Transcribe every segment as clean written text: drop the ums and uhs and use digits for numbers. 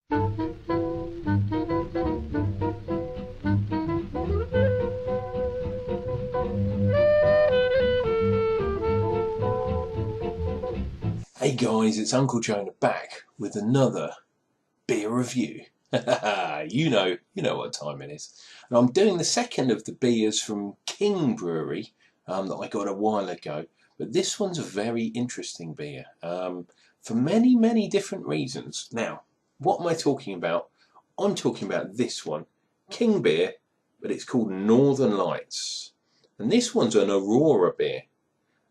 Hey guys, it's Uncle Jonah back with another beer review. you know what time it is. And I'm doing the second of the beers from King Brewery that I got a while ago. But this one's a very interesting beer for many different reasons. Now, what am I talking about? I'm talking about this one, King beer, but it's called Northern Lights. And this one's an Aurora beer.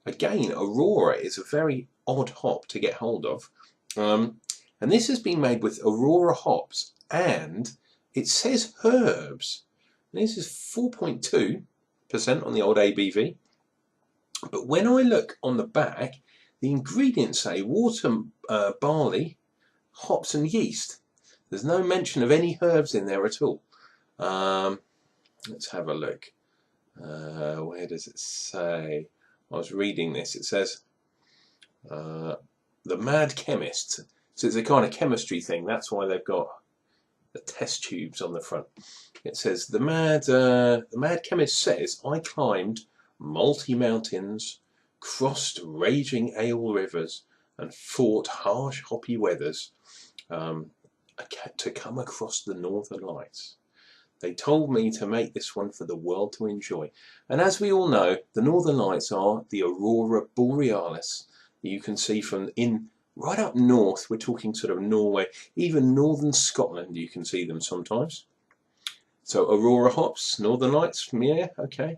Again, Aurora is a very odd hop to get hold of. And this has been made with Aurora hops, and it says herbs. And this is 4.2% on the old ABV. But when I look on the back, the ingredients say water, barley, hops and yeast. There's no mention of any herbs in there at all. Let's have a look. Where does it say? I was reading this. It says the Mad Chemist. So it's a kind of chemistry thing. That's why they've got the test tubes on the front. It says the Mad Chemist says, I climbed multi mountains, crossed raging ale rivers, and fought harsh hoppy weathers to come across the Northern Lights. They told me to make this one for the world to enjoy. And as we all know, the Northern Lights are the Aurora Borealis. You can see from right up north, we're talking sort of Norway, even northern Scotland, you can see them sometimes. So Aurora hops, Northern Lights, yeah, okay.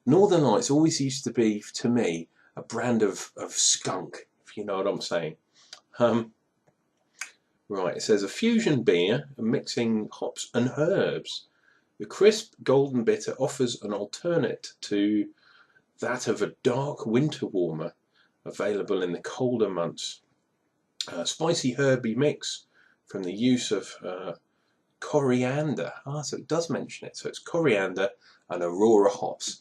Northern Lights always used to be, to me, a brand of skunk, if you know what I'm saying. Right, it says a fusion beer mixing hops and herbs. The crisp golden bitter offers an alternate to that of a dark winter warmer available in the colder months. Spicy herby mix from the use of coriander. So it does mention it. So it's coriander and Aurora hops.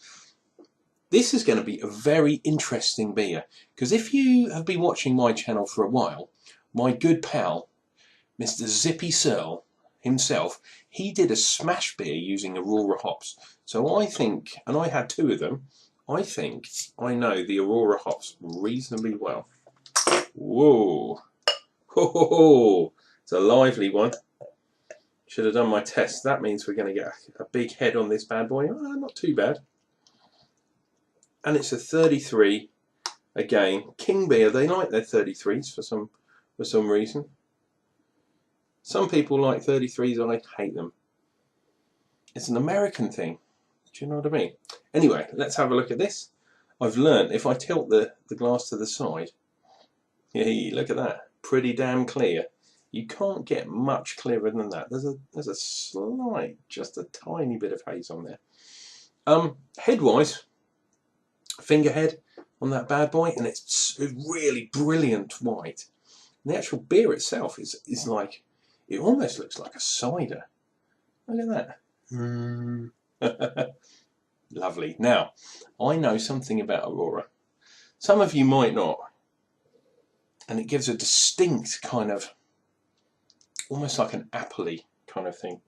This is going to be a very interesting beer, because if you have been watching my channel for a while, my good pal Mr. Zippy Searle himself, he did a smash beer using Aurora hops. So I think, and I had two of them, I think I know the Aurora hops reasonably well. Whoa. Ho, ho, ho. It's a lively one. Should have done my test. That means we're going to get a big head on this bad boy. Not too bad. And it's a 33. Again, King beer, they like their 33s for some reason. Some people like 33s, I hate them. It's an American thing. Do you know what I mean? Anyway, let's have a look at this. I've learned if I tilt the glass to the side, hey, look at that. Pretty damn clear. You can't get much clearer than that. There's a slight, just a tiny bit of haze on there. Head-wise, finger head on that bad boy, and it's really brilliant white. And the actual beer itself is like, it almost looks like a cider. Look at that. Lovely. Now, I know something about Aurora. Some of you might not. And it gives a distinct kind of, almost like an appley kind of thing.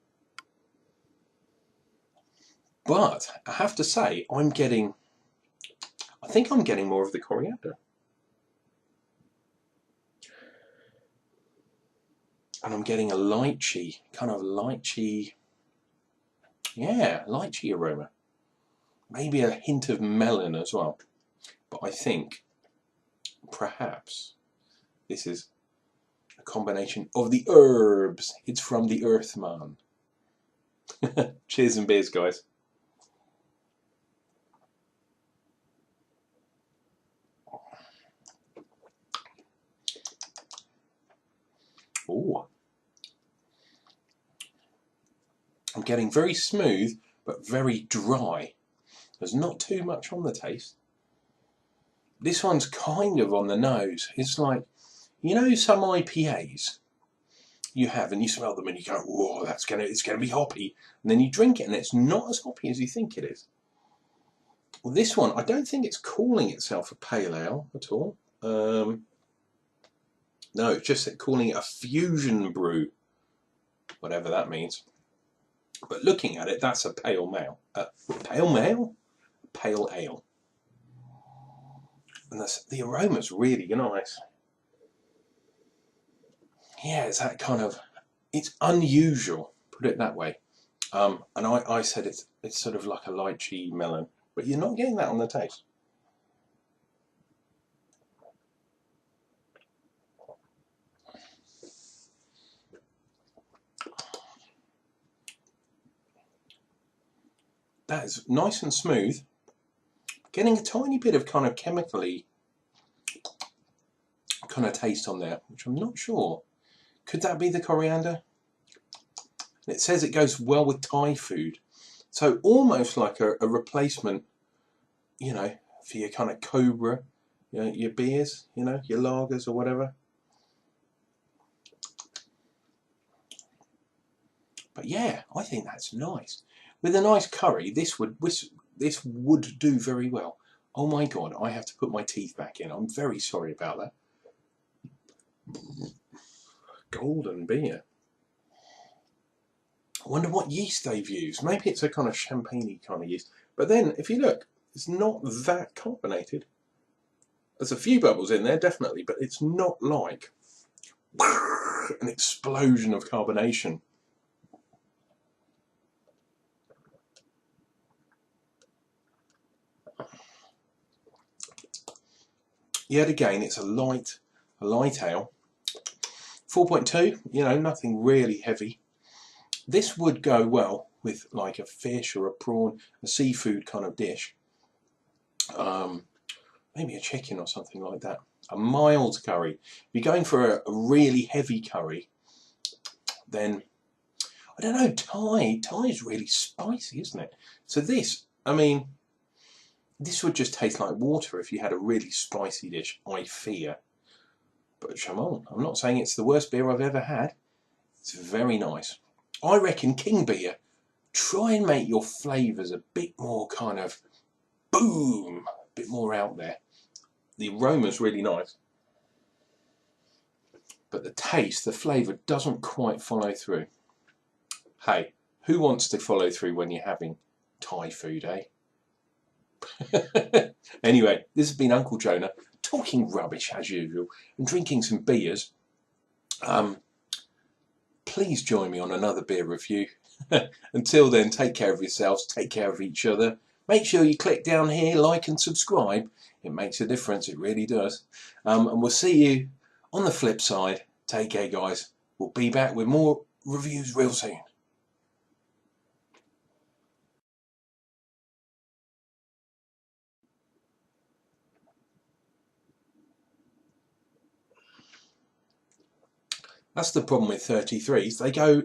But I have to say, I think I'm getting more of the coriander. And I'm getting a lychee, kind of lychee, yeah, lychee aroma. Maybe a hint of melon as well. But I think perhaps this is a combination of the herbs. It's from the Earthman. Cheers and beers, guys. Ooh. I'm getting very smooth, but very dry. There's not too much on the taste. This one's kind of on the nose. It's like, you know, some IPAs you have and you smell them and you go, whoa, it's gonna be hoppy. And then you drink it and it's not as hoppy as you think it is. Well, this one, I don't think it's calling itself a pale ale at all. No, it's just calling it a fusion brew. whatever that means. But looking at it, that's a pale ale. Pale ale? Pale ale. And the aroma's really nice. Yeah, it's that kind of, it's unusual, put it that way. And I said it's sort of like a lychee melon, but you're not getting that on the taste. That is nice and smooth. Getting a tiny bit of kind of chemically kind of taste on there, which I'm not sure. Could that be the coriander? It says it goes well with Thai food. So almost like a replacement, you know, for your kind of Cobra, you know, your beers, you know, your lagers or whatever. But yeah, I think that's nice. With a nice curry, this would do very well. Oh my God, I have to put my teeth back in. I'm very sorry about that. Golden beer. I wonder what yeast they've used. Maybe it's a kind of champagne-y kind of yeast. But then, if you look, it's not that carbonated. There's a few bubbles in there, definitely, but it's not like an explosion of carbonation. Yet again, it's a light ale. 4.2, you know, nothing really heavy. This would go well with like a fish or a prawn, a seafood kind of dish. Maybe a chicken or something like that. A mild curry. If you're going for a really heavy curry, then, I don't know, Thai is really spicy, isn't it? So this, I mean, this would just taste like water if you had a really spicy dish, I fear. But come on, I'm not saying it's the worst beer I've ever had. It's very nice. I reckon King Beer, try and make your flavours a bit more kind of boom, a bit more out there. The aroma's really nice, but the taste, the flavour doesn't quite follow through. Hey, who wants to follow through when you're having Thai food, eh? Anyway, this has been Unclejona, talking rubbish as usual and drinking some beers. Please join me on another beer review. Until then, take care of yourselves, take care of each other. Make sure you click down here, like and subscribe. It makes a difference, it really does. And we'll see you on the flip side. Take care, guys. We'll be back with more reviews real soon. That's the problem with 33s.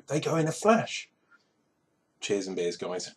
They go in a flash. Cheers and beers, guys.